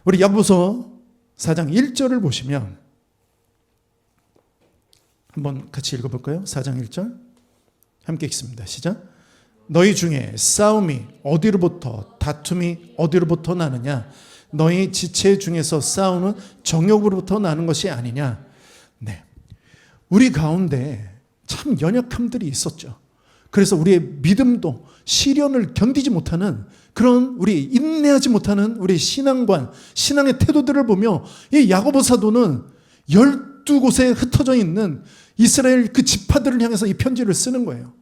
우리 야고보서 4장 1절을 보시면 한번 같이 읽어볼까요? 4장 1절 함께 읽습니다. 시작. 너희 중에 싸움이 어디로부터 다툼이 어디로부터 나느냐? 너희 지체 중에서 싸우는 정욕으로부터 나는 것이 아니냐? 네, 우리 가운데 참 연약함들이 있었죠. 그래서 우리의 믿음도 시련을 견디지 못하는 그런 우리 인내하지 못하는 우리 신앙관, 신앙의 태도들을 보며 이 야고보 사도는 12곳에 흩어져 있는 이스라엘 그 지파들을 향해서 이 편지를 쓰는 거예요.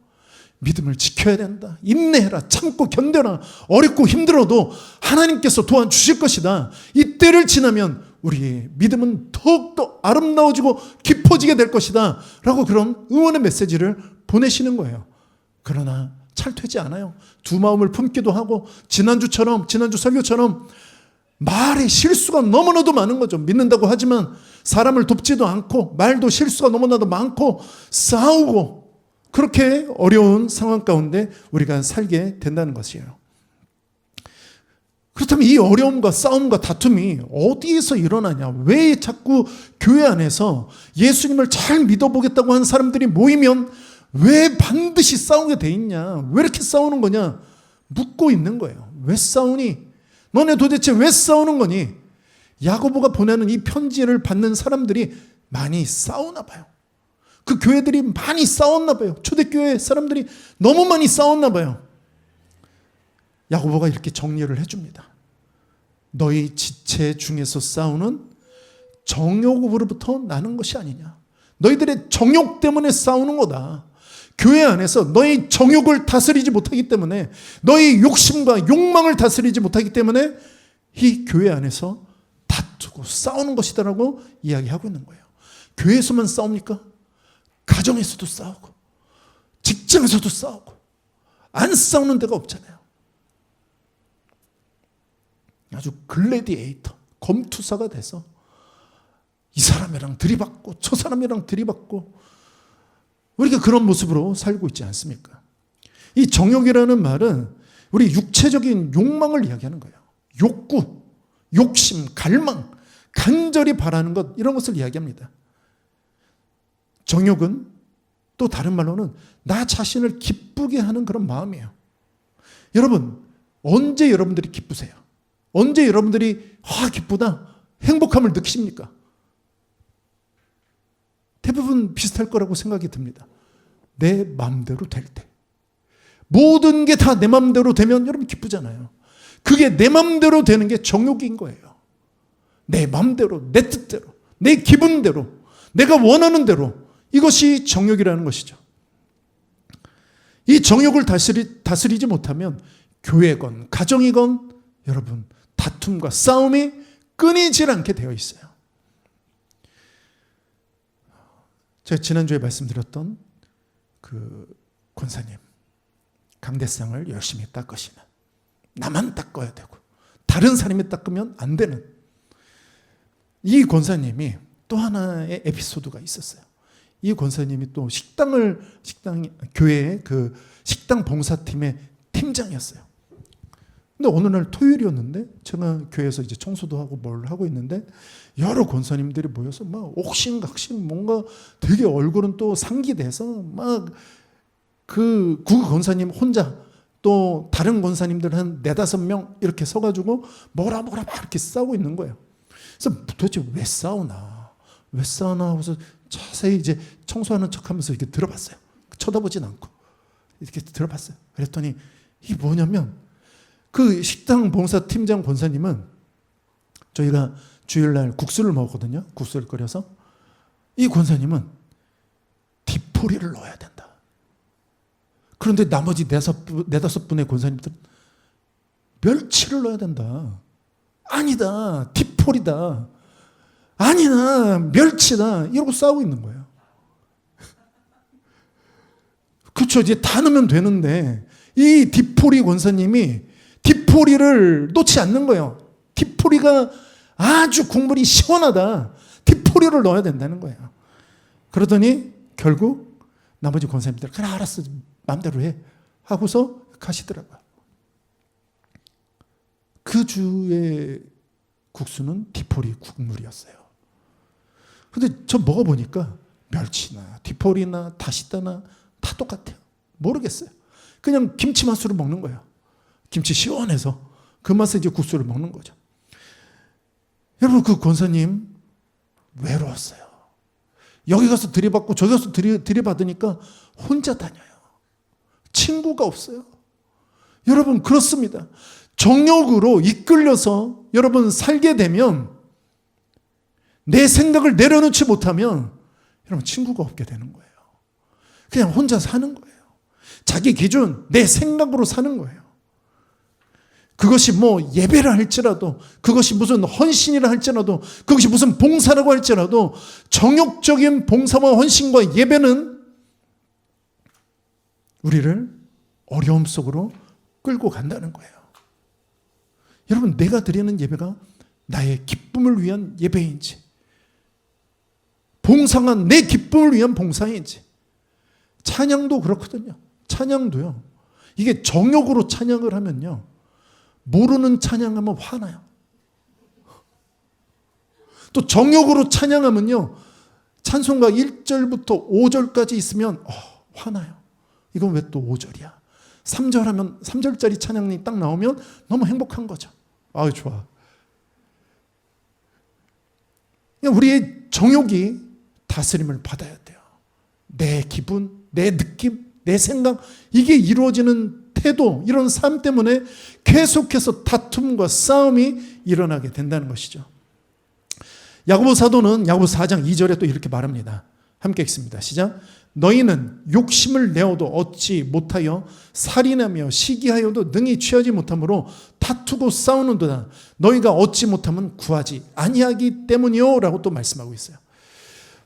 믿음을 지켜야 된다. 인내해라. 참고 견뎌라. 어렵고 힘들어도 하나님께서 도와주실 것이다. 이때를 지나면 우리의 믿음은 더욱더 아름다워지고 깊어지게 될 것이다. 라고 그런 응원의 메시지를 보내시는 거예요. 그러나 찰되지 않아요. 두 마음을 품기도 하고 지난주 설교처럼 말에 실수가 너무나도 많은 거죠. 믿는다고 하지만 사람을 돕지도 않고 말도 실수가 너무나도 많고 싸우고 그렇게 어려운 상황 가운데 우리가 살게 된다는 것이에요. 그렇다면 이 어려움과 싸움과 다툼이 어디에서 일어나냐? 왜 자꾸 교회 안에서 예수님을 잘 믿어보겠다고 하는 사람들이 모이면 왜 반드시 싸우게 돼 있냐? 왜 이렇게 싸우는 거냐? 묻고 있는 거예요. 왜 싸우니? 너네 도대체 왜 싸우는 거니? 야고보가 보내는 이 편지를 받는 사람들이 많이 싸우나 봐요. 그 교회들이 많이 싸웠나 봐요. 초대교회 사람들이 너무 많이 싸웠나 봐요. 야고보가 이렇게 정리를 해줍니다. 너희 지체 중에서 싸우는 정욕으로부터 나는 것이 아니냐. 너희들의 정욕 때문에 싸우는 거다. 교회 안에서 너희 정욕을 다스리지 못하기 때문에, 너희 욕심과 욕망을 다스리지 못하기 때문에 이 교회 안에서 다투고 싸우는 것이다라고 이야기하고 있는 거예요. 교회에서만 싸웁니까? 가정에서도 싸우고 직장에서도 싸우고 안 싸우는 데가 없잖아요. 아주 글래디에이터, 검투사가 돼서 이 사람이랑 들이받고 저 사람이랑 들이받고 우리가 그런 모습으로 살고 있지 않습니까? 이 정욕이라는 말은 우리 육체적인 욕망을 이야기하는 거예요. 욕구, 욕심, 갈망, 간절히 바라는 것, 이런 것을 이야기합니다. 정욕은 또 다른 말로는 나 자신을 기쁘게 하는 그런 마음이에요. 여러분, 언제 여러분들이 기쁘세요? 언제 여러분들이 기쁘다, 행복함을 느끼십니까? 대부분 비슷할 거라고 생각이 듭니다. 내 마음대로 될 때. 모든 게 다 내 마음대로 되면 여러분 기쁘잖아요. 그게 내 마음대로 되는 게 정욕인 거예요. 내 마음대로, 내 뜻대로, 내 기분대로, 내가 원하는 대로, 이것이 정욕이라는 것이죠. 이 정욕을 다스리지 못하면 교회건 가정이건 여러분 다툼과 싸움이 끊이질 않게 되어 있어요. 제가 지난주에 말씀드렸던 그 권사님, 강대상을 열심히 닦으시는, 나만 닦아야 되고 다른 사람이 닦으면 안 되는 이 권사님이 또 하나의 에피소드가 있었어요. 이 권사님이 또 교회의 그 식당 봉사팀의 팀장이었어요. 근데 어느 날 토요일이었는데 제가 교회에서 이제 청소도 하고 뭘 하고 있는데 여러 권사님들이 모여서 막 옥신각신 뭔가 되게 얼굴은 또 상기돼서 막 그 권사님 혼자 또 다른 권사님들 한 4-5명 이렇게 서가지고 뭐라 막 이렇게 싸우고 있는 거예요. 그래서 도대체 왜 싸우나 하고서 자세히 이제 청소하는 척 하면서 이렇게 들어봤어요. 쳐다보진 않고 이렇게 들어봤어요. 그랬더니 이게 뭐냐면 그 식당 봉사팀장 권사님은 저희가 주일날 국수를 먹었거든요. 국수를 끓여서 이 권사님은 디포리를 넣어야 된다. 그런데 나머지 4-5분의 권사님들은 멸치를 넣어야 된다. 아니다. 디포리다. 아니다. 멸치다. 이러고 싸우고 있는 거예요. 그렇죠. 이제 다 넣으면 되는데 이 디포리 권사님이 디포리를 놓지 않는 거예요. 디포리가 아주 국물이 시원하다. 디포리를 넣어야 된다는 거예요. 그러더니 결국 나머지 권사님들 그래 알았어. 마음대로 해. 하고서 가시더라고요. 그 주에 국수는 디포리 국물이었어요. 근데 저 먹어보니까 멸치나 디포리나 다시다나 다 똑같아요. 모르겠어요. 그냥 김치 맛으로 먹는 거예요. 김치 시원해서 그 맛에 이제 국수를 먹는 거죠. 여러분, 그 권사님 외로웠어요. 여기 가서 들이받고 저기 가서 들이받으니까 혼자 다녀요. 친구가 없어요. 여러분, 그렇습니다. 정욕으로 이끌려서 여러분 살게 되면, 내 생각을 내려놓지 못하면 여러분 친구가 없게 되는 거예요. 그냥 혼자 사는 거예요. 자기 기준, 내 생각으로 사는 거예요. 그것이 뭐 예배라 할지라도, 그것이 무슨 헌신이라 할지라도, 그것이 무슨 봉사라고 할지라도, 정욕적인 봉사와 헌신과 예배는 우리를 어려움 속으로 끌고 간다는 거예요. 여러분, 내가 드리는 예배가 나의 기쁨을 위한 예배인지, 봉사가 내 기쁨을 위한 봉사인지. 찬양도 그렇거든요. 찬양도요, 이게 정욕으로 찬양을 하면요, 모르는 찬양하면 화나요. 또 정욕으로 찬양하면요, 찬송가 1절부터 5절까지 있으면 화나요. 이건 왜 또 5절이야? 3절 하면 3절짜리 찬양이 딱 나오면 너무 행복한 거죠. 아유, 좋아. 우리의 정욕이 다스림을 받아야 돼요. 내 기분, 내 느낌, 내 생각, 이게 이루어지는 태도, 이런 삶 때문에 계속해서 다툼과 싸움이 일어나게 된다는 것이죠. 야고보 사도는 야고보 4장 2절에 또 이렇게 말합니다. 함께 읽습니다. 시작. 너희는 욕심을 내어도 얻지 못하여 살인하며 시기하여도 능히 취하지 못하므로 다투고 싸우는도다. 너희가 얻지 못하면 구하지 아니하기 때문이요 라고 또 말씀하고 있어요.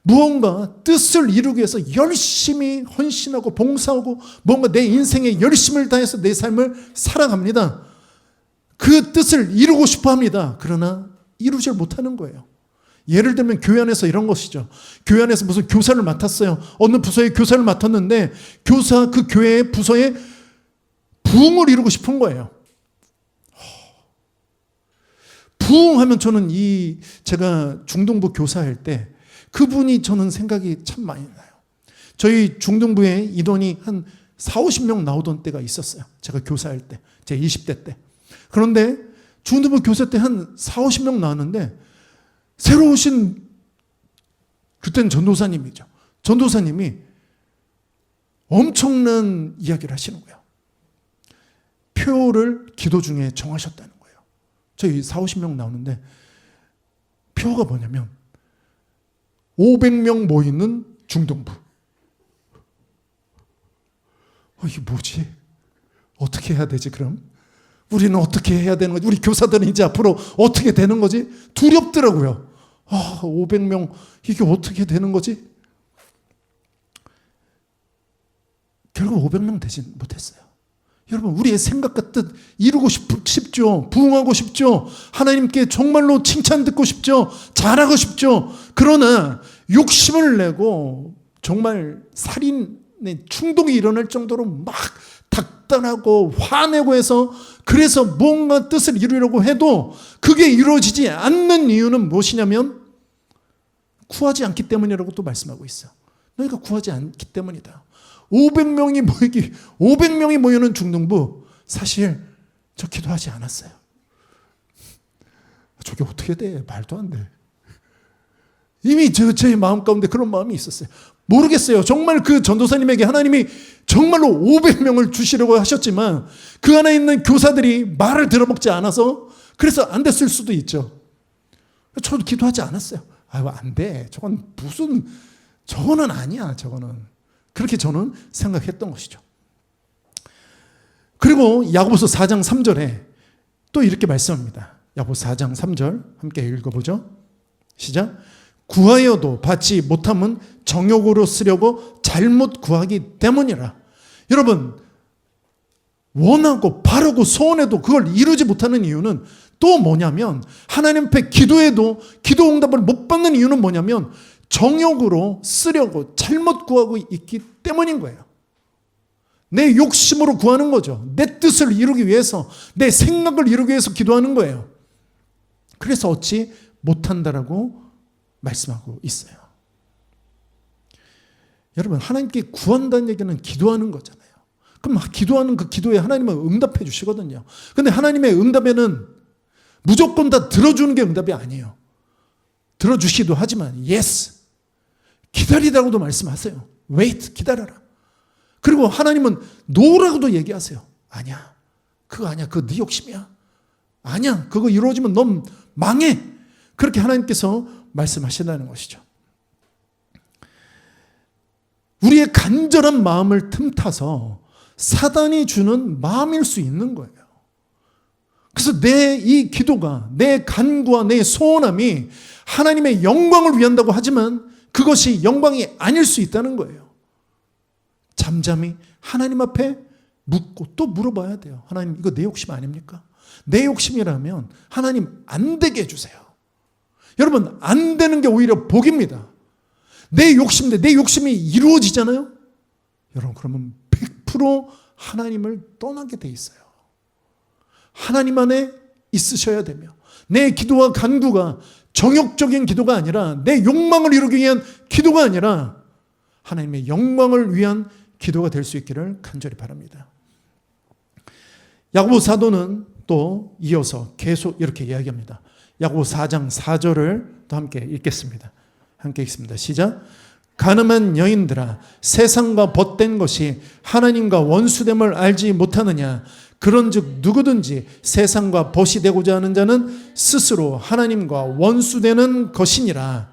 무언가 뜻을 이루기 위해서 열심히 헌신하고 봉사하고 뭔가 내 인생에 열심을 다해서 내 삶을 살아갑니다. 그 뜻을 이루고 싶어 합니다. 그러나 이루질 못하는 거예요. 예를 들면 교회 안에서 이런 것이죠. 교회 안에서 무슨 교사를 맡았어요. 어느 부서의 교사를 맡았는데 그 교회의 부서의 부흥을 이루고 싶은 거예요. 부흥하면 저는 제가 중동부 교사할 때 그분이 저는 생각이 참 많이 나요. 저희 중등부에 인원이 한 40-50명 나오던 때가 있었어요. 제가 교사할 때, 제 20대 때. 그런데 중등부 교사 때 한 40-50명 나왔는데 새로 오신, 그때는 전도사님이죠. 전도사님이 엄청난 이야기를 하시는 거예요. 표를 기도 중에 정하셨다는 거예요. 저희 40-50명 나오는데 표가 뭐냐면 500명 모이는 중등부. 이게 뭐지? 어떻게 해야 되지 그럼? 우리는 어떻게 해야 되는 거지? 우리 교사들은 이제 앞으로 어떻게 되는 거지? 두렵더라고요. 500명 이게 어떻게 되는 거지? 결국 500명 되진 못했어요. 여러분, 우리의 생각과 뜻 이루고 싶죠. 부흥하고 싶죠. 하나님께 정말로 칭찬 듣고 싶죠. 잘하고 싶죠. 그러나 욕심을 내고 정말 살인의 충동이 일어날 정도로 막 닥달하고 화내고 해서, 그래서 뭔가 뜻을 이루려고 해도 그게 이루어지지 않는 이유는 무엇이냐면 구하지 않기 때문이라고 또 말씀하고 있어요. 너희가 구하지 않기 때문이다. 500명이 모이는 중등부, 사실 저 기도하지 않았어요. 저게 어떻게 돼? 말도 안 돼. 이미 제 마음 가운데 그런 마음이 있었어요. 모르겠어요. 정말 그 전도사님에게 하나님이 정말로 500명을 주시려고 하셨지만 그 안에 있는 교사들이 말을 들어먹지 않아서 그래서 안 됐을 수도 있죠. 저도 기도하지 않았어요. 안 돼. 저거는 아니야. 저거는. 그렇게 저는 생각했던 것이죠. 그리고 야고보서 4장 3절에 또 이렇게 말씀합니다. 야고보서 4장 3절 함께 읽어보죠. 시작. 구하여도 받지 못함은 정욕으로 쓰려고 잘못 구하기 때문이라. 여러분, 원하고 바르고 소원해도 그걸 이루지 못하는 이유는 또 뭐냐면, 하나님 앞에 기도해도 기도 응답을 못 받는 이유는 뭐냐면 정욕으로 쓰려고 잘못 구하고 있기 때문인 거예요. 내 욕심으로 구하는 거죠. 내 뜻을 이루기 위해서, 내 생각을 이루기 위해서 기도하는 거예요. 그래서 얻지 못한다라고 말씀하고 있어요. 여러분, 하나님께 구한다는 얘기는 기도하는 거잖아요. 그럼 기도하는 그 기도에 하나님은 응답해 주시거든요. 근데 하나님의 응답에는 무조건 다 들어주는 게 응답이 아니에요. 들어주시기도 하지만 yes, 기다리라고도 말씀하세요. wait, 기다려라. 그리고 하나님은 no라고도 얘기하세요. 아니야, 그거 아니야, 그거 네 욕심이야. 아니야, 그거 이루어지면 넌 망해. 그렇게 하나님께서 말씀하신다는 것이죠. 우리의 간절한 마음을 틈타서 사단이 주는 마음일 수 있는 거예요. 그래서 내 이 기도가, 내 간구와 내 소원함이 하나님의 영광을 위한다고 하지만 그것이 영광이 아닐 수 있다는 거예요. 잠잠히 하나님 앞에 묻고 또 물어봐야 돼요. 하나님, 이거 내 욕심 아닙니까? 내 욕심이라면 하나님 안 되게 해주세요. 여러분, 안 되는 게 오히려 복입니다. 내 욕심인데 내 욕심이 이루어지잖아요. 여러분, 그러면 100% 하나님을 떠나게 돼 있어요. 하나님 안에 있으셔야 되며, 내 기도와 간구가 정욕적인 기도가 아니라, 내 욕망을 이루기 위한 기도가 아니라 하나님의 영광을 위한 기도가 될 수 있기를 간절히 바랍니다. 야고보 사도는 또 이어서 계속 이렇게 이야기합니다. 야고보 4장 4절을 또 함께 읽겠습니다. 함께 읽습니다. 시작. 가늠한 여인들아, 세상과 벗된 것이 하나님과 원수됨을 알지 못하느냐? 그런즉 누구든지 세상과 벗이 되고자 하는 자는 스스로 하나님과 원수되는 것이니라.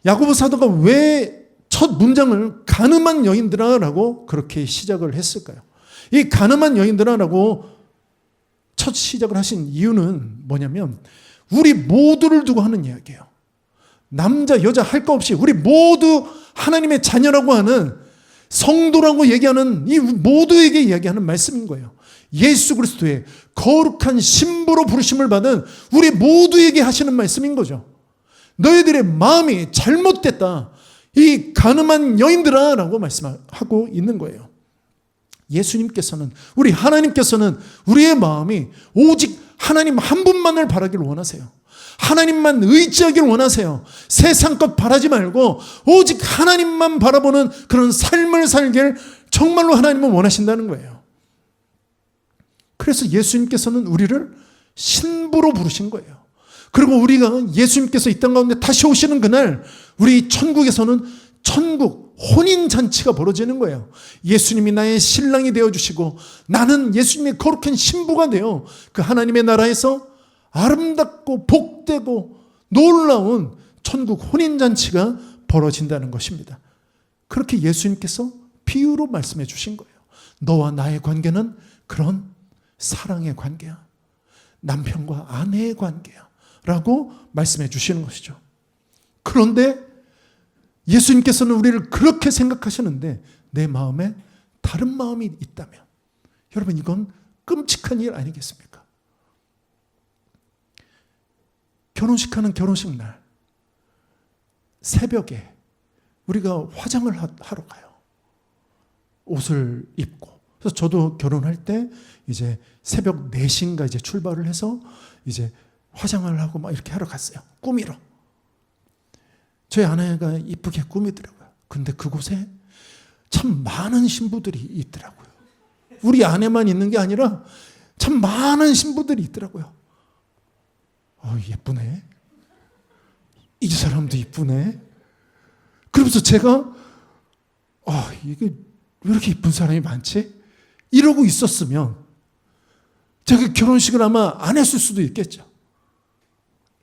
야고보 사도가 왜 첫 문장을 가늠한 여인들아라고 그렇게 시작을 했을까요? 이 가늠한 여인들아라고 첫 시작을 하신 이유는 뭐냐면, 우리 모두를 두고 하는 이야기예요. 남자 여자 할 거 없이 우리 모두 하나님의 자녀라고 하는, 성도라고 얘기하는 이 모두에게 이야기하는 말씀인 거예요. 예수 그리스도의 거룩한 신부로 부르심을 받은 우리 모두에게 하시는 말씀인 거죠. 너희들의 마음이 잘못됐다, 이 가늠한 여인들아 라고 말씀하고 있는 거예요. 예수님께서는, 우리 하나님께서는 우리의 마음이 오직 하나님 한 분만을 바라기를 원하세요. 하나님만 의지하기를 원하세요. 세상 것 바라지 말고 오직 하나님만 바라보는 그런 삶을 살길 정말로 하나님은 원하신다는 거예요. 그래서 예수님께서는 우리를 신부로 부르신 거예요. 그리고 우리가 예수님께서 이 땅 가운데 다시 오시는 그날, 우리 천국에서는 천국 혼인잔치가 벌어지는 거예요. 예수님이 나의 신랑이 되어주시고 나는 예수님의 거룩한 신부가 되어 그 하나님의 나라에서 아름답고 복되고 놀라운 천국 혼인잔치가 벌어진다는 것입니다. 그렇게 예수님께서 비유로 말씀해 주신 거예요. 너와 나의 관계는 그런 사랑의 관계야. 남편과 아내의 관계야. 라고 말씀해 주시는 것이죠. 그런데 예수님께서는 우리를 그렇게 생각하시는데 내 마음에 다른 마음이 있다면, 여러분, 이건 끔찍한 일 아니겠습니까? 결혼식하는 결혼식 날 새벽에 우리가 화장을 하러 가요. 옷을 입고. 그래서 저도 결혼할 때 이제 새벽 4시인가 이제 출발을 해서 이제 화장을 하고 막 이렇게 하러 갔어요. 꾸미러. 저희 아내가 이쁘게 꾸미더라고요. 근데 그곳에 참 많은 신부들이 있더라고요. 우리 아내만 있는 게 아니라 참 많은 신부들이 있더라고요. 예쁘네. 이 사람도 이쁘네. 그러면서 제가 이게 왜 이렇게 이쁜 사람이 많지? 이러고 있었으면 제가 결혼식을 아마 안 했을 수도 있겠죠.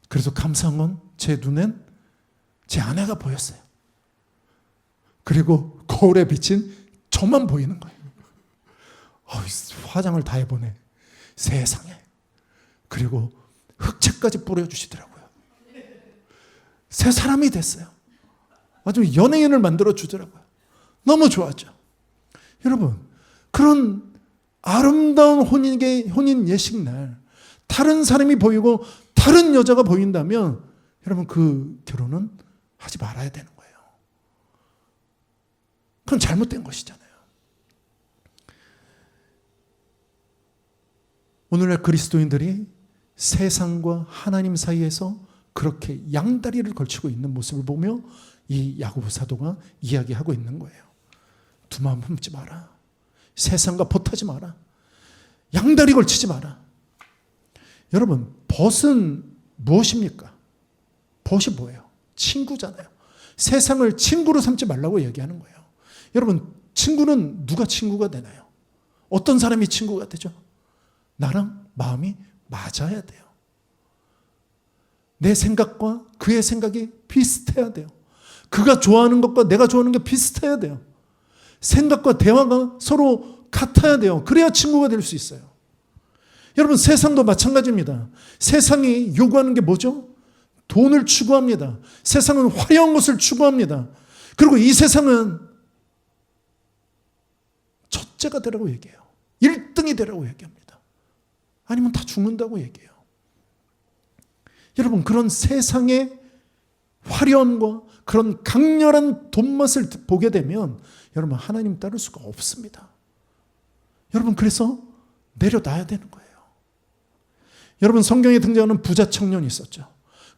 그래서 감사한 건 제 눈엔 제 아내가 보였어요. 그리고 거울에 비친 저만 보이는 거예요. 화장을 다 해보네. 세상에. 그리고 흑채까지 뿌려주시더라고요. 새 사람이 됐어요. 아주 연예인을 만들어 주더라고요. 너무 좋았죠. 여러분, 그런 아름다운 혼인 예식날 다른 사람이 보이고 다른 여자가 보인다면 여러분, 그 결혼은 하지 말아야 되는 거예요. 그건 잘못된 것이잖아요. 오늘날 그리스도인들이 세상과 하나님 사이에서 그렇게 양다리를 걸치고 있는 모습을 보며 이 야고보 사도가 이야기하고 있는 거예요. 두 마음 품지 마라. 세상과 벗하지 마라. 양다리 걸치지 마라. 여러분, 벗은 무엇입니까? 벗이 뭐예요? 친구잖아요. 세상을 친구로 삼지 말라고 얘기하는 거예요. 여러분, 친구는 누가 친구가 되나요? 어떤 사람이 친구가 되죠? 나랑 마음이 맞아야 돼요. 내 생각과 그의 생각이 비슷해야 돼요. 그가 좋아하는 것과 내가 좋아하는 게 비슷해야 돼요. 생각과 대화가 서로 같아야 돼요. 그래야 친구가 될 수 있어요. 여러분, 세상도 마찬가지입니다. 세상이 요구하는 게 뭐죠? 돈을 추구합니다. 세상은 화려한 것을 추구합니다. 그리고 이 세상은 첫째가 되라고 얘기해요. 1등이 되라고 얘기합니다. 아니면 다 죽는다고 얘기해요. 여러분, 그런 세상의 화려함과 그런 강렬한 돈맛을 보게 되면 여러분, 하나님 따를 수가 없습니다. 여러분, 그래서 내려놔야 되는 거예요. 여러분, 성경에 등장하는 부자 청년이 있었죠.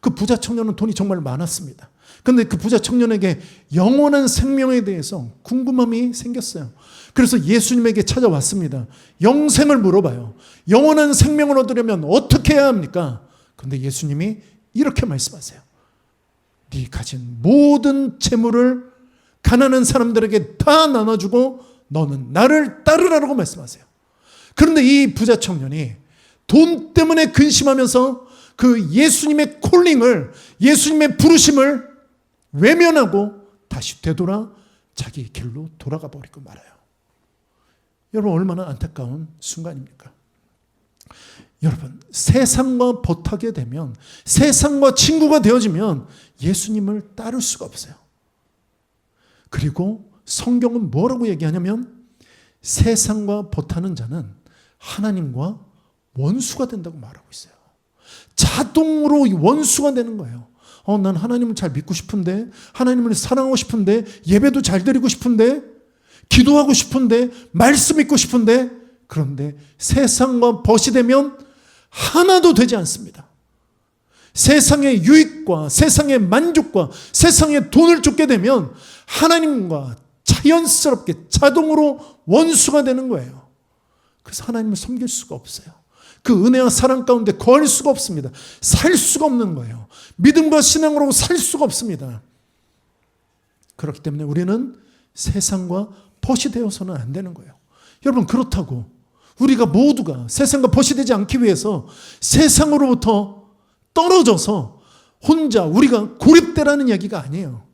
그 부자 청년은 돈이 정말 많았습니다. 그런데 그 부자 청년에게 영원한 생명에 대해서 궁금함이 생겼어요. 그래서 예수님에게 찾아왔습니다. 영생을 물어봐요. 영원한 생명을 얻으려면 어떻게 해야 합니까? 그런데 예수님이 이렇게 말씀하세요. 네 가진 모든 재물을 가난한 사람들에게 다 나눠주고 너는 나를 따르라고 말씀하세요. 그런데 이 부자 청년이 돈 때문에 근심하면서 그 예수님의 콜링을, 예수님의 부르심을 외면하고 다시 되돌아 자기 길로 돌아가 버리고 말아요. 여러분, 얼마나 안타까운 순간입니까? 여러분, 세상과 벗하게 되면, 세상과 친구가 되어지면 예수님을 따를 수가 없어요. 그리고 성경은 뭐라고 얘기하냐면 세상과 벗하는 자는 하나님과 원수가 된다고 말하고 있어요. 자동으로 원수가 되는 거예요. 난 하나님을 잘 믿고 싶은데, 하나님을 사랑하고 싶은데, 예배도 잘 드리고 싶은데, 기도하고 싶은데, 말씀 읽고 싶은데, 그런데 세상과 벗이 되면 하나도 되지 않습니다. 세상의 유익과 세상의 만족과 세상의 돈을 쫓게 되면 하나님과 자연스럽게 자동으로 원수가 되는 거예요. 그래서 하나님을 섬길 수가 없어요. 그 은혜와 사랑 가운데 거할 수가 없습니다. 살 수가 없는 거예요. 믿음과 신앙으로 살 수가 없습니다. 그렇기 때문에 우리는 세상과 벗이 되어서는 안 되는 거예요. 여러분, 그렇다고 우리가 모두가 세상과 벗이 되지 않기 위해서 세상으로부터 떨어져서 혼자 우리가 고립되라는 얘기가 아니에요.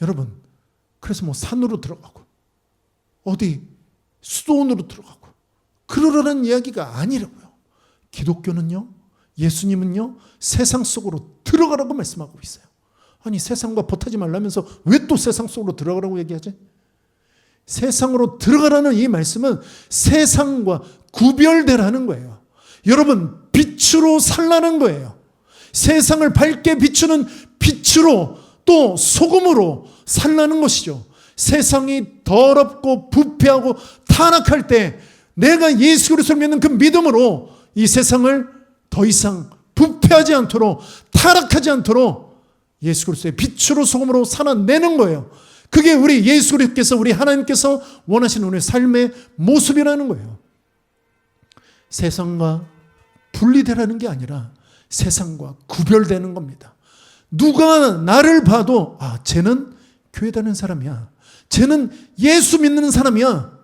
여러분, 그래서 뭐 산으로 들어가고 어디 수도원으로 들어가고 그러라는 이야기가 아니라고요. 기독교는요, 예수님은요, 세상 속으로 들어가라고 말씀하고 있어요. 아니, 세상과 벗하지 말라면서 왜 또 세상 속으로 들어가라고 얘기하지? 세상으로 들어가라는 이 말씀은 세상과 구별되라는 거예요. 여러분, 빛으로 살라는 거예요. 세상을 밝게 비추는 빛으로 또 소금으로 살라는 것이죠. 세상이 더럽고 부패하고 타락할 때 내가 예수 그리스도를 믿는 그 믿음으로 이 세상을 더 이상 부패하지 않도록, 타락하지 않도록 예수 그리스도의 빛으로 소금으로 살아내는 거예요. 그게 우리 예수 그리스도께서, 우리 하나님께서 원하시는 우리의 삶의 모습이라는 거예요. 세상과 분리되라는 게 아니라 세상과 구별되는 겁니다. 누가 나를 봐도 쟤는 교회 다니는 사람이야, 쟤는 예수 믿는 사람이야,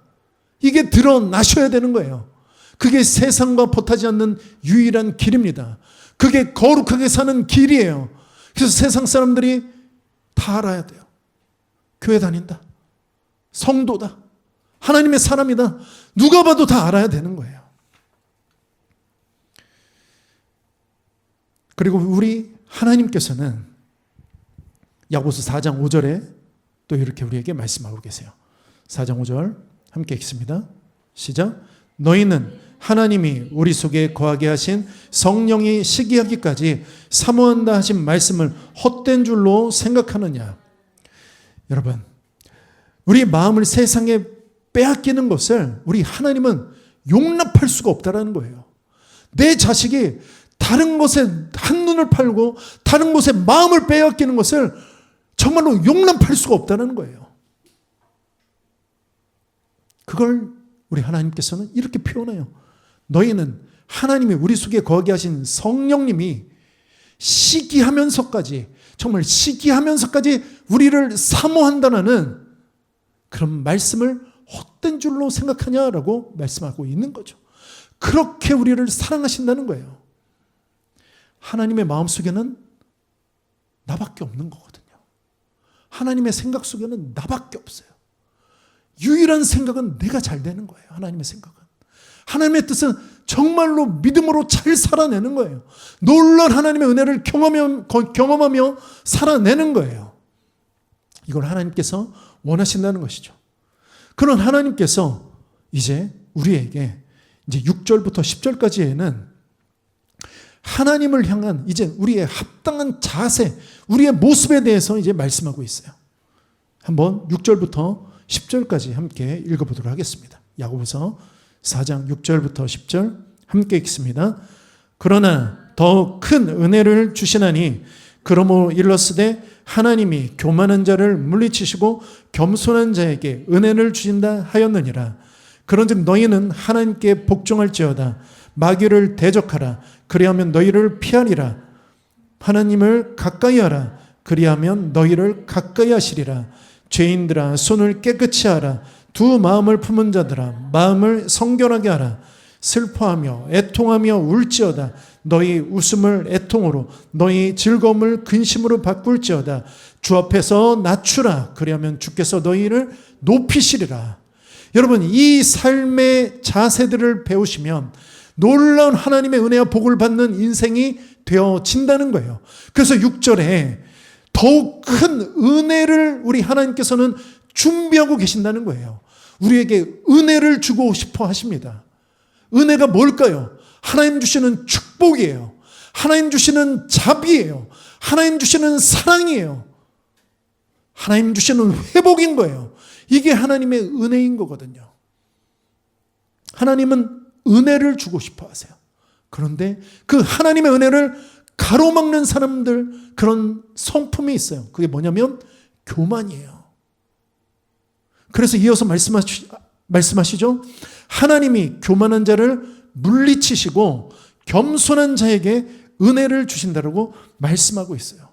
이게 드러나셔야 되는 거예요. 그게 세상과 벗하지 않는 유일한 길입니다. 그게 거룩하게 사는 길이에요. 그래서 세상 사람들이 다 알아야 돼요. 교회 다닌다, 성도다, 하나님의 사람이다, 누가 봐도 다 알아야 되는 거예요. 그리고 우리 하나님께서는 야고보서 4장 5절에 또 이렇게 우리에게 말씀하고 계세요. 4장 5절 함께 읽습니다. 시작. 너희는 하나님이 우리 속에 거하게 하신 성령이 시기하기까지 사모한다 하신 말씀을 헛된 줄로 생각하느냐. 여러분, 우리 마음을 세상에 빼앗기는 것을 우리 하나님은 용납할 수가 없다라는 거예요. 내 자식이 다른 것에 한눈을 팔고 다른 것에 마음을 빼앗기는 것을 정말로 용납할 수가 없다는 거예요. 그걸 우리 하나님께서는 이렇게 표현해요. 너희는 하나님이 우리 속에 거하게 하신 성령님이 시기하면서까지, 정말 시기하면서까지 우리를 사모한다는 그런 말씀을 헛된 줄로 생각하냐라고 말씀하고 있는 거죠. 그렇게 우리를 사랑하신다는 거예요. 하나님의 마음속에는 나밖에 없는 거거든요. 하나님의 생각 속에는 나밖에 없어요. 유일한 생각은 내가 잘 되는 거예요. 하나님의 생각은. 하나님의 뜻은 정말로 믿음으로 잘 살아내는 거예요. 놀라운 하나님의 은혜를 경험하며 살아내는 거예요. 이걸 하나님께서 원하신다는 것이죠. 그런 하나님께서 이제 우리에게 이제 6절부터 10절까지에는 하나님을 향한 이제 우리의 합당한 자세, 우리의 모습에 대해서 이제 말씀하고 있어요. 한번 6절부터 10절까지 함께 읽어보도록 하겠습니다. 야고보서 4장 6절부터 10절 함께 읽습니다. 그러나 더 큰 은혜를 주시나니 그러므로 일렀으되 하나님이 교만한 자를 물리치시고 겸손한 자에게 은혜를 주신다 하였느니라. 그런즉 너희는 하나님께 복종할지어다. 마귀를 대적하라. 그리하면 너희를 피하리라. 하나님을 가까이 하라. 그리하면 너희를 가까이 하시리라. 죄인들아 손을 깨끗이 하라. 두 마음을 품은 자들아 마음을 성결하게 하라. 슬퍼하며 애통하며 울지어다. 너희 웃음을 애통으로 너희 즐거움을 근심으로 바꿀지어다. 주 앞에서 낮추라. 그리하면 주께서 너희를 높이시리라. 여러분, 이 삶의 자세들을 배우시면 놀라운 하나님의 은혜와 복을 받는 인생이 되어진다는 거예요. 그래서 6절에 더욱 큰 은혜를 우리 하나님께서는 준비하고 계신다는 거예요. 우리에게 은혜를 주고 싶어 하십니다. 은혜가 뭘까요? 하나님 주시는 축복이에요. 하나님 주시는 자비예요. 하나님 주시는 사랑이에요. 하나님 주시는 회복인 거예요. 이게 하나님의 은혜인 거거든요. 하나님은 은혜를 주고 싶어 하세요. 그런데 그 하나님의 은혜를 가로막는 사람들, 그런 성품이 있어요. 그게 뭐냐면 교만이에요. 그래서 이어서 말씀하시죠. 하나님이 교만한 자를 물리치시고 겸손한 자에게 은혜를 주신다고 말씀하고 있어요.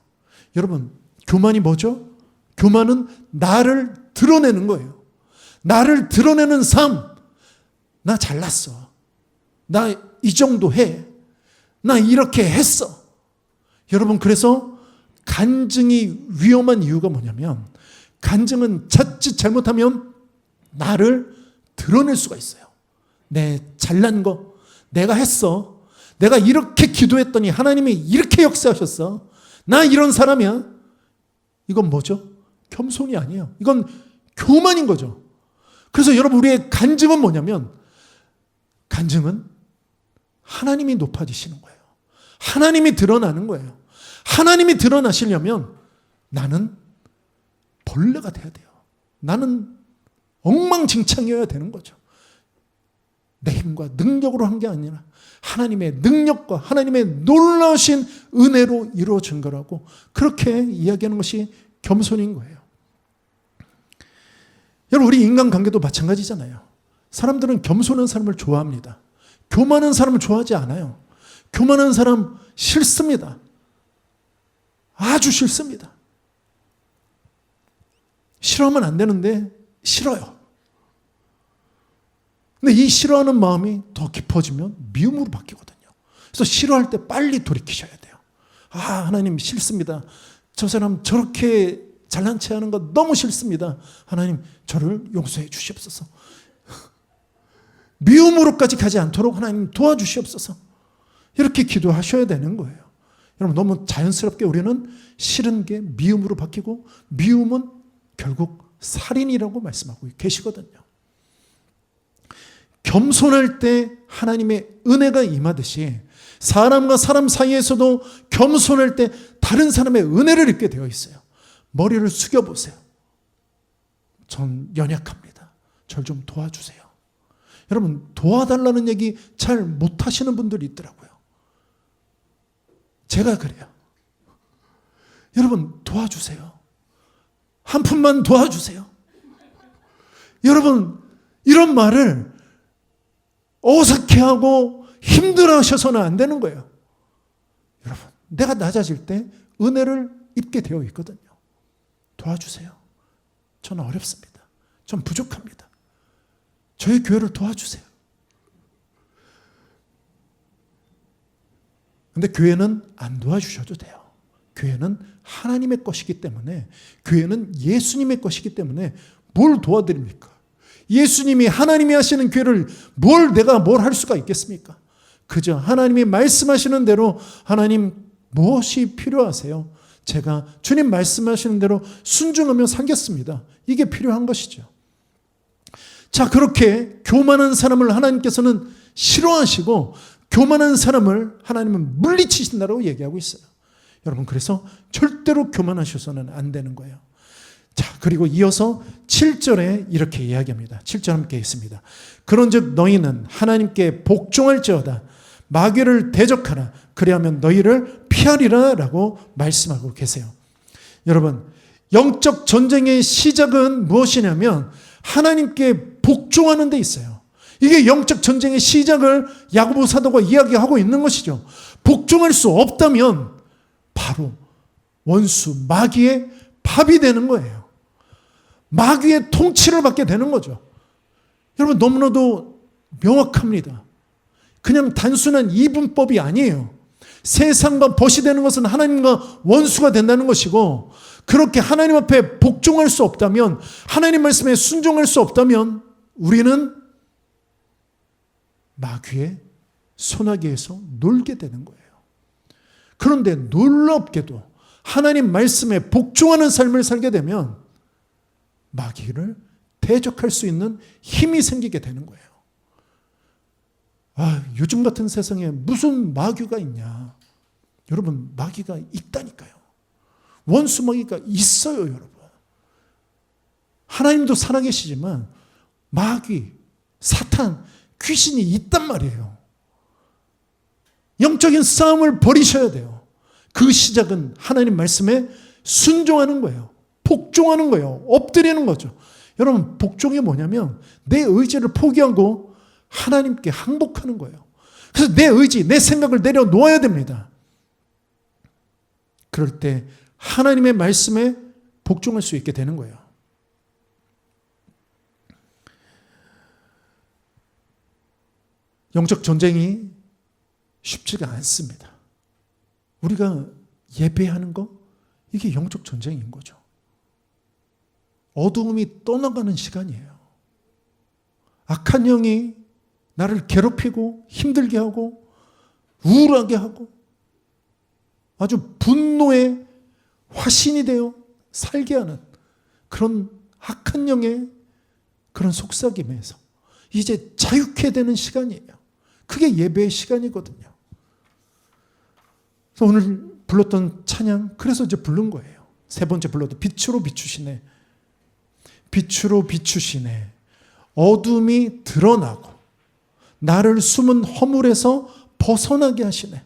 여러분, 교만이 뭐죠? 교만은 나를 드러내는 거예요. 나를 드러내는 삶. 나 잘났어. 나 이 정도 해. 나 이렇게 했어. 여러분, 그래서 간증이 위험한 이유가 뭐냐면, 간증은 자칫 잘못하면 나를 드러낼 수가 있어요. 내 잘난 거, 내가 했어. 내가 이렇게 기도했더니 하나님이 이렇게 역사하셨어. 나 이런 사람이야. 이건 뭐죠? 겸손이 아니에요. 이건 교만인 거죠. 그래서 여러분, 우리의 간증은 뭐냐면, 간증은 하나님이 높아지시는 거예요. 하나님이 드러나는 거예요. 하나님이 드러나시려면 나는 벌레가 돼야 돼요. 나는 엉망진창이어야 되는 거죠. 내 힘과 능력으로 한 게 아니라 하나님의 능력과 하나님의 놀라우신 은혜로 이루어진 거라고, 그렇게 이야기하는 것이 겸손인 거예요. 여러분, 우리 인간관계도 마찬가지잖아요. 사람들은 겸손한 사람을 좋아합니다. 교만한 사람을 좋아하지 않아요. 교만한 사람 싫습니다. 아주 싫습니다. 싫어하면 안 되는데 싫어요. 근데 이 싫어하는 마음이 더 깊어지면 미움으로 바뀌거든요. 그래서 싫어할 때 빨리 돌이키셔야 돼요. 아, 하나님 싫습니다. 저 사람 저렇게 잘난 체 하는 거 너무 싫습니다. 하나님, 저를 용서해 주시옵소서. 미움으로까지 가지 않도록 하나님 도와주시옵소서. 이렇게 기도하셔야 되는 거예요. 여러분, 너무 자연스럽게 우리는 싫은 게 미움으로 바뀌고, 미움은 결국 살인이라고 말씀하고 계시거든요. 겸손할 때 하나님의 은혜가 임하듯이 사람과 사람 사이에서도 겸손할 때 다른 사람의 은혜를 입게 되어 있어요. 머리를 숙여보세요. 전 연약합니다. 절 좀 도와주세요. 여러분, 도와달라는 얘기 잘 못하시는 분들이 있더라고요. 제가 그래요. 여러분, 도와주세요. 한 푼만 도와주세요. 여러분, 이런 말을 어색해하고 힘들어하셔서는 안 되는 거예요. 여러분, 내가 낮아질 때 은혜를 입게 되어 있거든요. 도와주세요. 저는 어렵습니다. 전 부족합니다. 저희 교회를 도와주세요. 근데 교회는 안 도와주셔도 돼요. 교회는 하나님의 것이기 때문에, 교회는 예수님의 것이기 때문에 뭘 도와드립니까? 예수님이, 하나님이 하시는 교회를 내가 뭘 할 수가 있겠습니까? 그저 하나님이 말씀하시는 대로, 하나님 무엇이 필요하세요? 제가 주님 말씀하시는 대로 순종하며 살겠습니다. 이게 필요한 것이죠. 자, 그렇게 교만한 사람을 하나님께서는 싫어하시고 교만한 사람을 하나님은 물리치신다고 얘기하고 있어요. 여러분, 그래서 절대로 교만하셔서는 안 되는 거예요. 자, 그리고 이어서 7절에 이렇게 이야기합니다. 7절 함께 있습니다. 그런즉 너희는 하나님께 복종할지어다. 마귀를 대적하라. 그리하면 너희를 피하리라 라고 말씀하고 계세요. 여러분, 영적 전쟁의 시작은 무엇이냐면 하나님께 복종하는 데 있어요. 이게 영적 전쟁의 시작을 야고보 사도가 이야기하고 있는 것이죠. 복종할 수 없다면 바로 원수 마귀의 밥이 되는 거예요. 마귀의 통치를 받게 되는 거죠. 여러분, 너무나도 명확합니다. 그냥 단순한 이분법이 아니에요. 세상과 벗이 되는 것은 하나님과 원수가 된다는 것이고, 그렇게 하나님 앞에 복종할 수 없다면, 하나님 말씀에 순종할 수 없다면 우리는 마귀의 소나기에서 놀게 되는 거예요. 그런데 놀랍게도 하나님 말씀에 복종하는 삶을 살게 되면 마귀를 대적할 수 있는 힘이 생기게 되는 거예요. 요즘 같은 세상에 무슨 마귀가 있냐. 여러분, 마귀가 있다니까요. 원수 마귀가 있어요, 여러분. 하나님도 살아계시지만 마귀, 사탄, 귀신이 있단 말이에요. 영적인 싸움을 벌이셔야 돼요. 그 시작은 하나님 말씀에 순종하는 거예요. 복종하는 거예요. 엎드리는 거죠. 여러분, 복종이 뭐냐면 내 의지를 포기하고 하나님께 항복하는 거예요. 그래서 내 의지, 내 생각을 내려놓아야 됩니다. 그럴 때 하나님의 말씀에 복종할 수 있게 되는 거예요. 영적 전쟁이 쉽지가 않습니다. 우리가 예배하는 거, 이게 영적 전쟁인 거죠. 어두움이 떠나가는 시간이에요. 악한 영이 나를 괴롭히고 힘들게 하고 우울하게 하고 아주 분노의 화신이 되어 살게 하는 그런 악한 영의 그런 속삭임에서 이제 자유케 되는 시간이에요. 그게 예배의 시간이거든요. 그래서 오늘 불렀던 찬양, 그래서 이제 부른 거예요. 세 번째 불러도 빛으로 비추시네. 빛으로 비추시네. 어둠이 드러나고 나를 숨은 허물에서 벗어나게 하시네.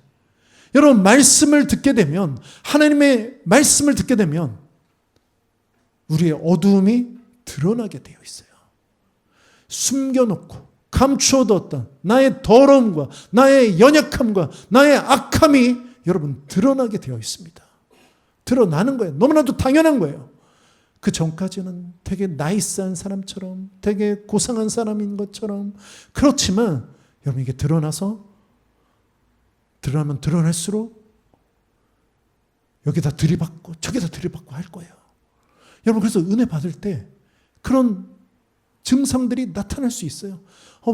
여러분, 말씀을 듣게 되면, 하나님의 말씀을 듣게 되면 우리의 어두움이 드러나게 되어 있어요. 숨겨놓고 감추어뒀던 나의 더러움과 나의 연약함과 나의 악함이 여러분 드러나게 되어 있습니다. 드러나는 거예요. 너무나도 당연한 거예요. 그 전까지는 되게 나이스한 사람처럼, 되게 고상한 사람인 것처럼, 그렇지만 여러분, 이게 드러나면 드러날수록 여기다 들이받고 저기다 들이받고 할 거예요. 여러분, 그래서 은혜 받을 때 그런 증상들이 나타날 수 있어요.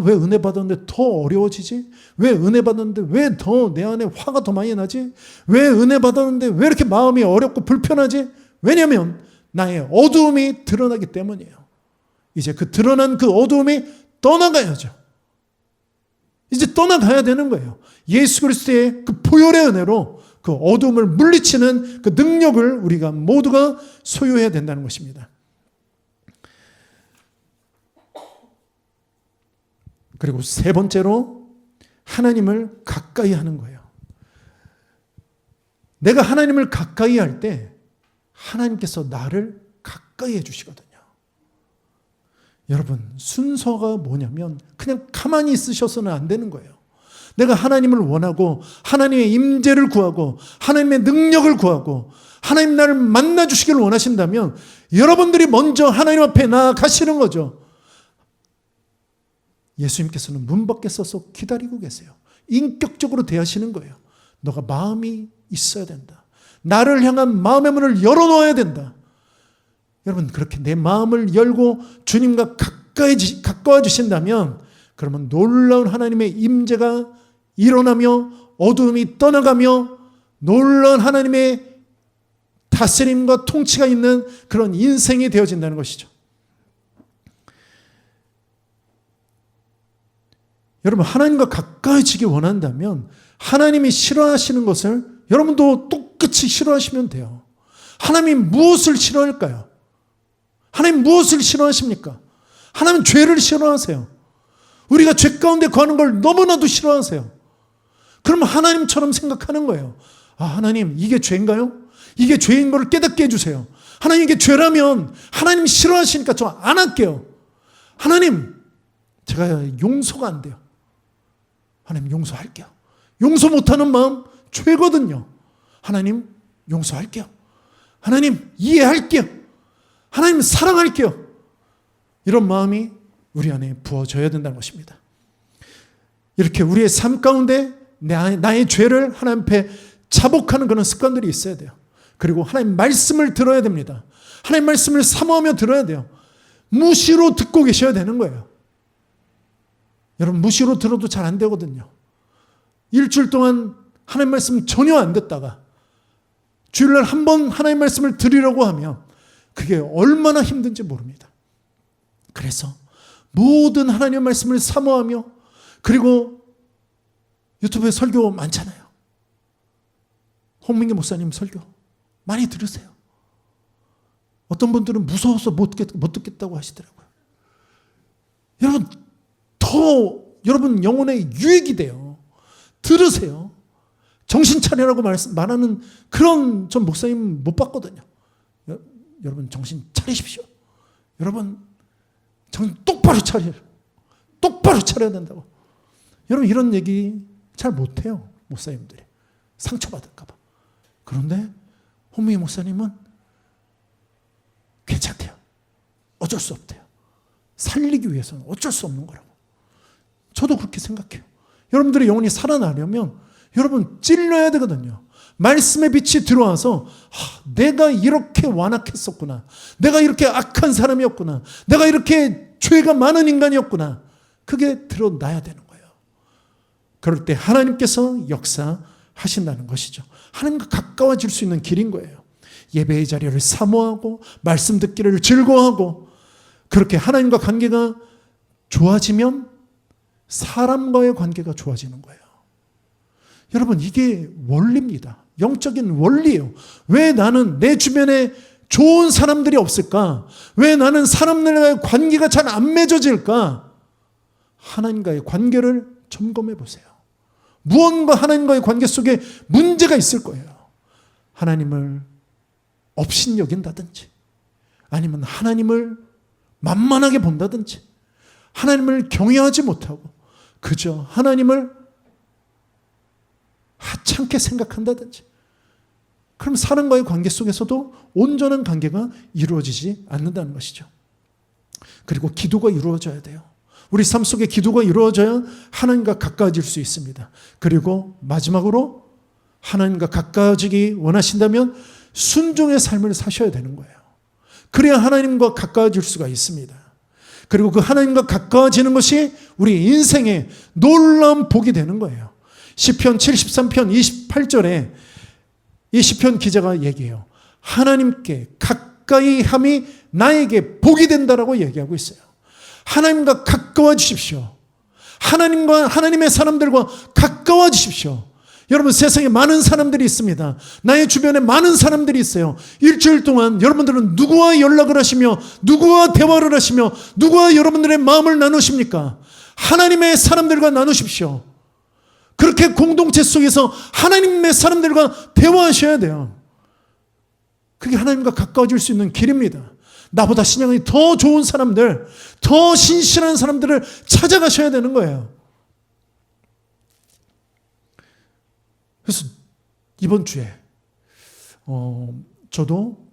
왜 은혜 받았는데 더 어려워지지? 왜 은혜 받았는데 왜 더 내 안에 화가 더 많이 나지? 왜 은혜 받았는데 왜 이렇게 마음이 어렵고 불편하지? 왜냐하면 나의 어두움이 드러나기 때문이에요. 이제 그 드러난 그 어두움이 떠나가야죠. 이제 떠나가야 되는 거예요. 예수 그리스도의 그 보혈의 은혜로 그 어두움을 물리치는 그 능력을 우리가 모두가 소유해야 된다는 것입니다. 그리고 세 번째로 하나님을 가까이 하는 거예요. 내가 하나님을 가까이 할 때 하나님께서 나를 가까이 해주시거든요. 여러분, 순서가 뭐냐면 그냥 가만히 있으셔서는 안 되는 거예요. 내가 하나님을 원하고 하나님의 임재를 구하고 하나님의 능력을 구하고 하나님 나를 만나주시기를 원하신다면 여러분들이 먼저 하나님 앞에 나아가시는 거죠. 예수님께서는 문 밖에 서서 기다리고 계세요. 인격적으로 대하시는 거예요. 너가 마음이 있어야 된다. 나를 향한 마음의 문을 열어놓아야 된다. 여러분, 그렇게 내 마음을 열고 주님과 가까워 주신다면 그러면 놀라운 하나님의 임재가 일어나며 어두움이 떠나가며 놀라운 하나님의 다스림과 통치가 있는 그런 인생이 되어진다는 것이죠. 여러분, 하나님과 가까워지기 원한다면 하나님이 싫어하시는 것을 여러분도 똑같이 싫어하시면 돼요. 하나님이 무엇을 싫어할까요? 하나님 무엇을 싫어하십니까? 하나님 죄를 싫어하세요. 우리가 죄 가운데 거하는 걸 너무나도 싫어하세요. 그럼 하나님처럼 생각하는 거예요. 아, 하나님, 이게 죄인가요? 이게 죄인 걸 깨닫게 해주세요. 하나님, 이게 죄라면 하나님 싫어하시니까 저 안 할게요. 하나님, 제가 용서가 안 돼요. 하나님, 용서할게요. 용서 못하는 마음 죄거든요. 하나님, 용서할게요. 하나님, 이해할게요. 하나님, 사랑할게요. 이런 마음이 우리 안에 부어져야 된다는 것입니다. 이렇게 우리의 삶 가운데 나의 죄를 하나님 앞에 자복하는 그런 습관들이 있어야 돼요. 그리고 하나님 말씀을 들어야 됩니다. 하나님 말씀을 사모하며 들어야 돼요. 무시로 듣고 계셔야 되는 거예요. 여러분, 무시로 들어도 잘 안 되거든요. 일주일 동안 하나님 말씀 전혀 안 듣다가 주일날 한 번 하나님 말씀을 드리려고 하면 그게 얼마나 힘든지 모릅니다. 그래서 모든 하나님의 말씀을 사모하며, 그리고 유튜브에 설교 많잖아요. 홍민기 목사님 설교 많이 들으세요. 어떤 분들은 무서워서 못 듣겠다고 하시더라고요. 여러분, 더 여러분 영혼에 유익이 돼요. 들으세요. 정신 차리라고 말하는 그런 전 목사님 못 봤거든요. 여러분, 정신 차리십시오. 여러분, 정신 똑바로 차려요. 똑바로 차려야 된다고. 여러분, 이런 얘기 잘 못해요. 목사님들이. 상처받을까 봐. 그런데 홍민기 목사님은 괜찮대요. 어쩔 수 없대요. 살리기 위해서는 어쩔 수 없는 거라고. 저도 그렇게 생각해요. 여러분들의 영혼이 살아나려면 여러분 찔러야 되거든요. 말씀의 빛이 들어와서 내가 이렇게 완악했었구나. 내가 이렇게 악한 사람이었구나. 내가 이렇게 죄가 많은 인간이었구나. 그게 드러나야 되는 거예요. 그럴 때 하나님께서 역사하신다는 것이죠. 하나님과 가까워질 수 있는 길인 거예요. 예배의 자리를 사모하고 말씀 듣기를 즐거워하고, 그렇게 하나님과 관계가 좋아지면 사람과의 관계가 좋아지는 거예요. 여러분, 이게 원리입니다. 영적인 원리예요. 왜 나는 내 주변에 좋은 사람들이 없을까? 왜 나는 사람들과의 관계가 잘 안 맺어질까? 하나님과의 관계를 점검해 보세요. 무언가 하나님과의 관계 속에 문제가 있을 거예요. 하나님을 업신여긴다든지, 아니면 하나님을 만만하게 본다든지, 하나님을 경외하지 못하고 그저 하나님을 하찮게 생각한다든지, 그럼 사람과의 관계 속에서도 온전한 관계가 이루어지지 않는다는 것이죠. 그리고 기도가 이루어져야 돼요. 우리 삶 속에 기도가 이루어져야 하나님과 가까워질 수 있습니다. 그리고 마지막으로 하나님과 가까워지기 원하신다면 순종의 삶을 사셔야 되는 거예요. 그래야 하나님과 가까워질 수가 있습니다. 그리고 그 하나님과 가까워지는 것이 우리 인생의 놀라운 복이 되는 거예요. 시편 73편 28절에 이 시편 기자가 얘기해요. 하나님께 가까이 함이 나에게 복이 된다라고 얘기하고 있어요. 하나님과 가까워지십시오. 하나님과 하나님의 사람들과 가까워지십시오. 여러분, 세상에 많은 사람들이 있습니다. 나의 주변에 많은 사람들이 있어요. 일주일 동안 여러분들은 누구와 연락을 하시며 누구와 대화를 하시며 누구와 여러분들의 마음을 나누십니까? 하나님의 사람들과 나누십시오. 그렇게 공동체 속에서 하나님의 사람들과 대화하셔야 돼요. 그게 하나님과 가까워질 수 있는 길입니다. 나보다 신앙이 더 좋은 사람들, 더 신실한 사람들을 찾아가셔야 되는 거예요. 그래서 이번 주에 저도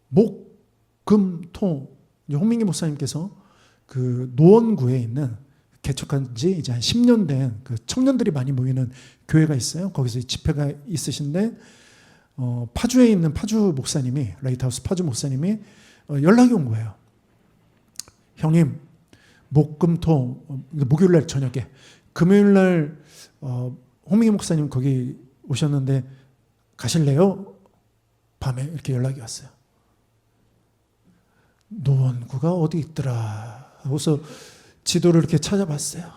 목, 금, 토, 홍민기 목사님께서 그 노원구에 있는 개척한 지 이제 한 10년 된 그 청년들이 많이 모이는 교회가 있어요. 거기서 집회가 있으신데 파주에 있는 파주 목사님이, 라이트하우스 파주 목사님이 연락이 온 거예요. 형님, 목금토 목요일 날 저녁에, 금요일 날 홍민기 목사님 거기 오셨는데 가실래요? 밤에 이렇게 연락이 왔어요. 노원구가 어디 있더라 하고서 지도를 이렇게 찾아봤어요.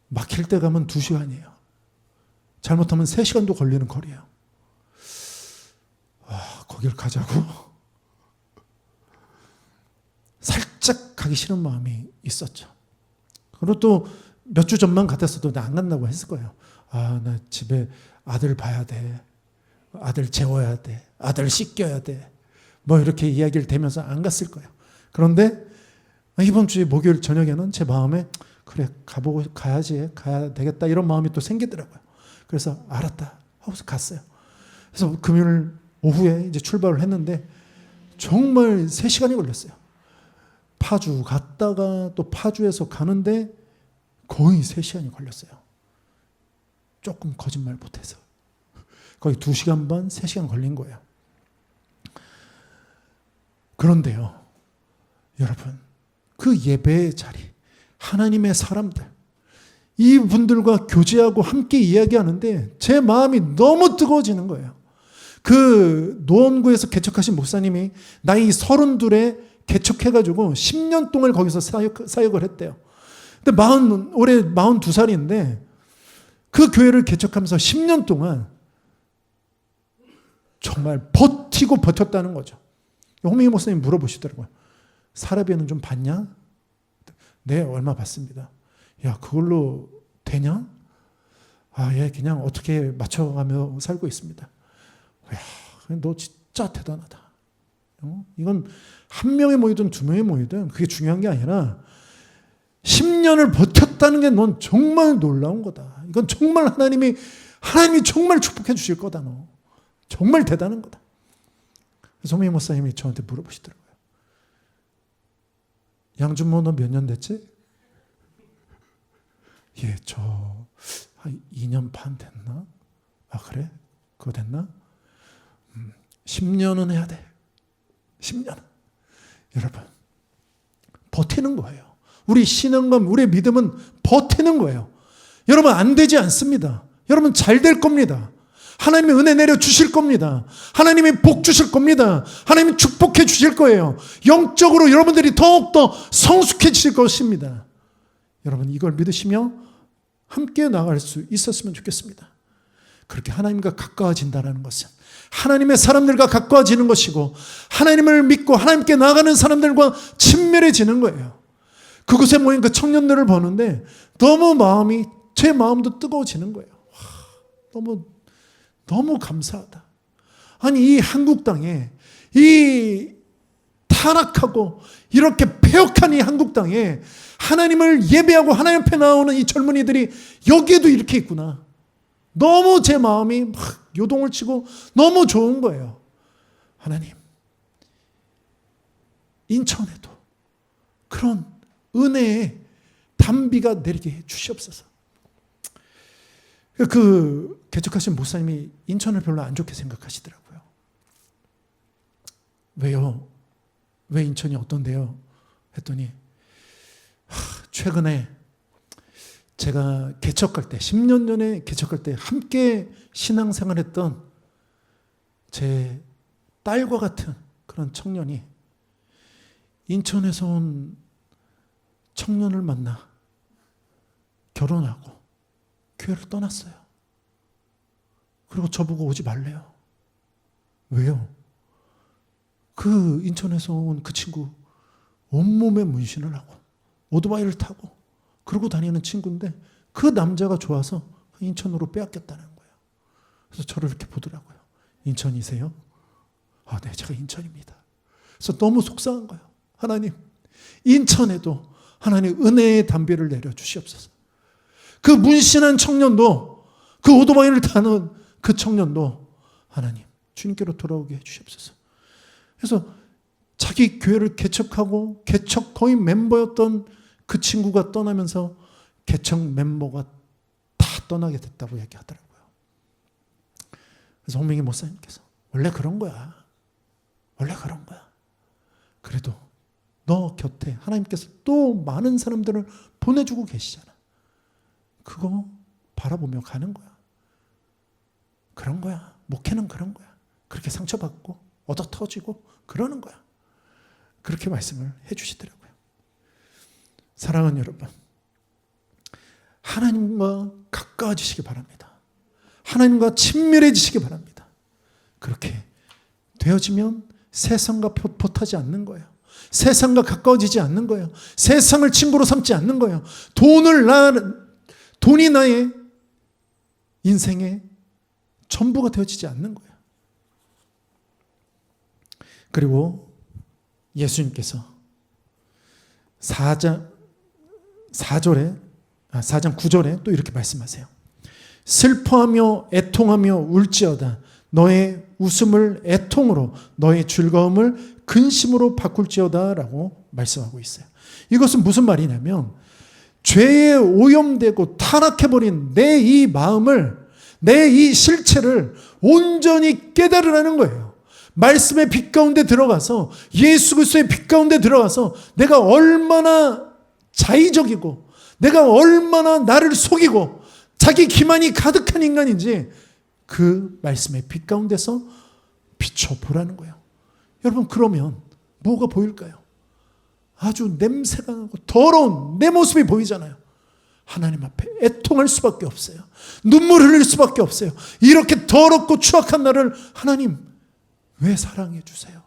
막힐 때 가면 2시간이에요. 잘못하면 3시간도 걸리는 거리예요. 거기를 가자고 살짝 가기 싫은 마음이 있었죠. 그리고 또 몇 주 전만 같았어도 나 안 간다고 했을 거예요. 나 집에 아들 봐야 돼. 아들 재워야 돼. 아들 씻겨야 돼. 뭐 이렇게 이야기를 대면서 안 갔을 거예요. 그런데 이번 주에 목요일 저녁에는 제 마음에 그래, 가야지, 가야 되겠다 이런 마음이 또 생기더라고요. 그래서 알았다 하고서 갔어요. 그래서 금요일 오후에 이제 출발을 했는데 정말 3시간이 걸렸어요. 파주 갔다가 또 파주에서 가는데 거의 3시간이 걸렸어요. 조금 거짓말 못해서. 거의 2시간 반, 3시간 걸린 거예요. 그런데요, 여러분, 그 예배의 자리, 하나님의 사람들, 이분들과 교제하고 함께 이야기하는데 제 마음이 너무 뜨거워지는 거예요. 그 노원구에서 개척하신 목사님이 나이 32에 개척해가지고 10년 동안 거기서 사역을 했대요. 근데 올해 42살인데 그 교회를 개척하면서 10년 동안 정말 버티고 버텼다는 거죠. 홍민기 목사님 물어보시더라고요. 사례비는 좀 받냐? 네, 얼마 받습니다. 야, 그걸로 되냐? 예, 그냥 어떻게 맞춰가며 살고 있습니다. 야, 너 진짜 대단하다. 이건 한 명이 모이든 2명이 모이든 그게 중요한 게 아니라 10년을 버텼다는 게 넌 정말 놀라운 거다. 이건 정말 하나님이 정말 축복해 주실 거다. 너 정말 대단한 거다. 그래서 홍민기 목사님이 저한테 물어보시더라고요. 양준모 너 몇 년 됐지? 예, 저 한 2년 반 됐나? 그래? 그거 됐나? 10년은 해야 돼. 10년. 여러분, 버티는 거예요. 우리 신앙과 우리의 믿음은 버티는 거예요. 여러분, 안 되지 않습니다. 여러분, 잘 될 겁니다. 하나님이 은혜 내려 주실 겁니다. 하나님이 복 주실 겁니다. 하나님이 축복해 주실 거예요. 영적으로 여러분들이 더욱더 성숙해지실 것입니다. 여러분, 이걸 믿으시며 함께 나갈 수 있었으면 좋겠습니다. 그렇게 하나님과 가까워진다는 것은 하나님의 사람들과 가까워지는 것이고 하나님을 믿고 하나님께 나가는 사람들과 친밀해지는 거예요. 그곳에 모인 그 청년들을 보는데 너무 제 마음도 뜨거워지는 거예요. 너무 감사하다. 아니, 이 한국 땅에, 이 타락하고 이렇게 패역한 이 한국 땅에 하나님을 예배하고 하나님 앞에 나오는 이 젊은이들이 여기에도 이렇게 있구나. 너무 제 마음이 막 요동을 치고 너무 좋은 거예요. 하나님, 인천에도 그런 은혜의 단비가 내리게 해 주시옵소서. 그 개척하신 목사님이 인천을 별로 안 좋게 생각하시더라고요. 왜요? 왜 인천이 어떤데요? 했더니 최근에 제가 개척할 때 10년 전에 개척할 때 함께 신앙생활했던 제 딸과 같은 그런 청년이 인천에서 온 청년을 만나 결혼하고 교회를 떠났어요. 그리고 저보고 오지 말래요. 왜요? 그 인천에서 온 그 친구 온몸에 문신을 하고 오토바이를 타고 그러고 다니는 친구인데 그 남자가 좋아서 인천으로 빼앗겼다는 거예요. 그래서 저를 이렇게 보더라고요. 인천이세요? 아, 네, 제가 인천입니다. 그래서 너무 속상한 거예요. 하나님, 인천에도 하나님 은혜의 담비를 내려주시옵소서. 그 문신한 청년도, 그 오토바이를 타는 그 청년도 하나님 주님께로 돌아오게 해주시옵소서. 그래서 자기 교회를 개척하고 개척 거의 멤버였던 그 친구가 떠나면서 개척 멤버가 다 떠나게 됐다고 얘기하더라고요. 그래서 홍명희 목사님께서 원래 그런 거야. 원래 그런 거야. 그래도 너 곁에 하나님께서 또 많은 사람들을 보내주고 계시잖아. 그거 바라보며 가는 거야. 그런 거야. 목회는 그런 거야. 그렇게 상처받고 얻어 터지고 그러는 거야. 그렇게 말씀을 해주시더라고요. 사랑하는 여러분, 하나님과 가까워지시기 바랍니다. 하나님과 친밀해지시기 바랍니다. 그렇게 되어지면 세상과 포타지 않는 거예요. 세상과 가까워지지 않는 거예요. 세상을 친구로 삼지 않는 거예요. 돈이 나의 인생의 전부가 되어지지 않는 거예요. 그리고 예수님께서 4장 9절에 또 이렇게 말씀하세요. 슬퍼하며 애통하며 울지어다. 너의 웃음을 애통으로, 너의 즐거움을 근심으로 바꿀지어다 라고 말씀하고 있어요. 이것은 무슨 말이냐면 죄에 오염되고 타락해버린 내 이 마음을, 내 이 실체를 온전히 깨달으라는 거예요. 말씀의 빛 가운데 들어가서, 예수 그리스도의 빛 가운데 들어가서 내가 얼마나 자의적이고 내가 얼마나 나를 속이고 자기 기만이 가득한 인간인지 그 말씀의 빛 가운데서 비춰보라는 거예요. 여러분, 그러면 뭐가 보일까요? 아주 냄새가 나고 더러운 내 모습이 보이잖아요. 하나님 앞에 애통할 수밖에 없어요. 눈물 흘릴 수밖에 없어요. 이렇게 더럽고 추악한 나를 하나님 왜 사랑해 주세요?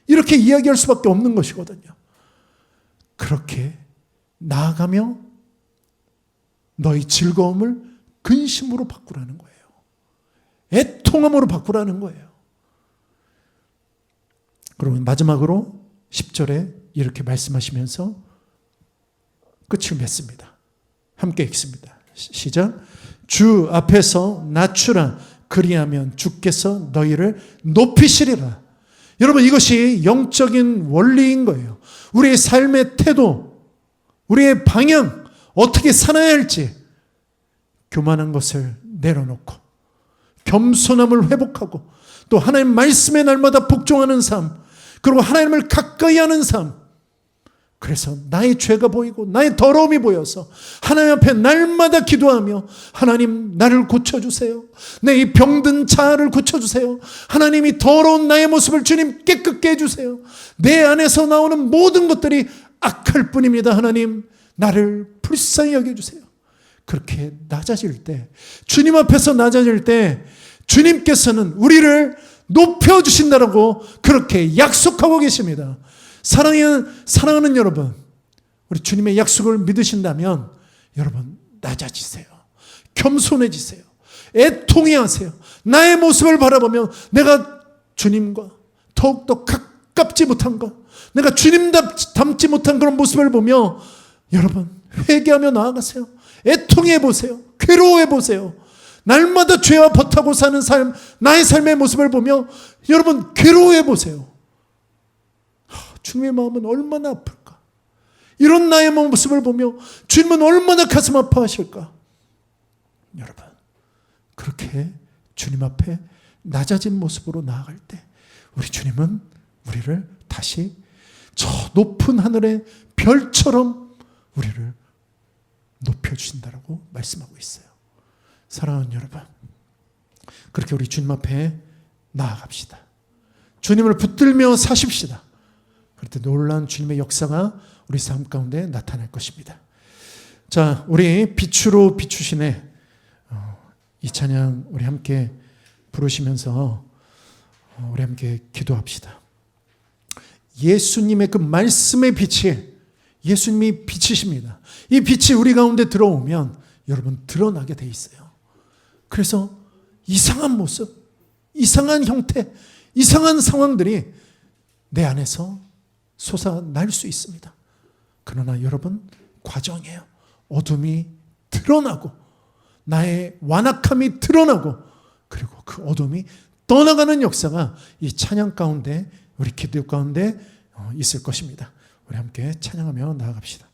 이렇게 이야기할 수밖에 없는 것이거든요. 그렇게 나아가며 너희 즐거움을 근심으로 바꾸라는 거예요. 애통함으로 바꾸라는 거예요. 그리고 마지막으로 10절에 이렇게 말씀하시면서 끝을 맺습니다. 함께 읽습니다. 시작. 주 앞에서 낮추라. 그리하면 주께서 너희를 높이시리라. 여러분, 이것이 영적인 원리인 거예요. 우리의 삶의 태도, 우리의 방향, 어떻게 살아야 할지 교만한 것을 내려놓고 겸손함을 회복하고 또 하나님 말씀의 날마다 복종하는 삶, 그리고 하나님을 가까이 하는 삶. 그래서 나의 죄가 보이고 나의 더러움이 보여서 하나님 앞에 날마다 기도하며 하나님 나를 고쳐주세요. 내 이 병든 자아를 고쳐주세요. 하나님이 더러운 나의 모습을 주님 깨끗게 해주세요. 내 안에서 나오는 모든 것들이 악할 뿐입니다. 하나님 나를 불쌍히 여겨주세요. 그렇게 낮아질 때, 주님 앞에서 낮아질 때 주님께서는 우리를 높여주신다라고 그렇게 약속하고 계십니다. 사랑하는 여러분, 우리 주님의 약속을 믿으신다면 여러분 낮아지세요. 겸손해지세요. 애통해 하세요. 나의 모습을 바라보며 내가 주님과 더욱더 가깝지 못한 것, 내가 주님 닮지 못한 그런 모습을 보며 여러분 회개하며 나아가세요. 애통해 보세요. 괴로워해 보세요. 날마다 죄와 버타고 사는 삶, 나의 삶의 모습을 보며 여러분 괴로워해 보세요. 주님의 마음은 얼마나 아플까? 이런 나의 모습을 보며 주님은 얼마나 가슴 아파하실까? 여러분, 그렇게 주님 앞에 낮아진 모습으로 나아갈 때 우리 주님은 우리를 다시 저 높은 하늘의 별처럼 우리를 높여주신다라고 말씀하고 있어요. 사랑하는 여러분, 그렇게 우리 주님 앞에 나아갑시다. 주님을 붙들며 사십시다. 그럴 때 놀라운 주님의 역사가 우리 삶 가운데 나타날 것입니다. 자, 우리 빛으로 비추시네 이 찬양 우리 함께 부르시면서 우리 함께 기도합시다. 예수님의 그 말씀의 빛이 예수님이 빛이십니다. 이 빛이 우리 가운데 들어오면 여러분 드러나게 돼 있어요. 그래서 이상한 모습, 이상한 형태, 이상한 상황들이 내 안에서 솟아날 수 있습니다. 그러나 여러분, 과정이에요. 어둠이 드러나고 나의 완악함이 드러나고 그리고 그 어둠이 떠나가는 역사가 이 찬양 가운데, 우리 기도 가운데 있을 것입니다. 우리 함께 찬양하며 나아갑시다.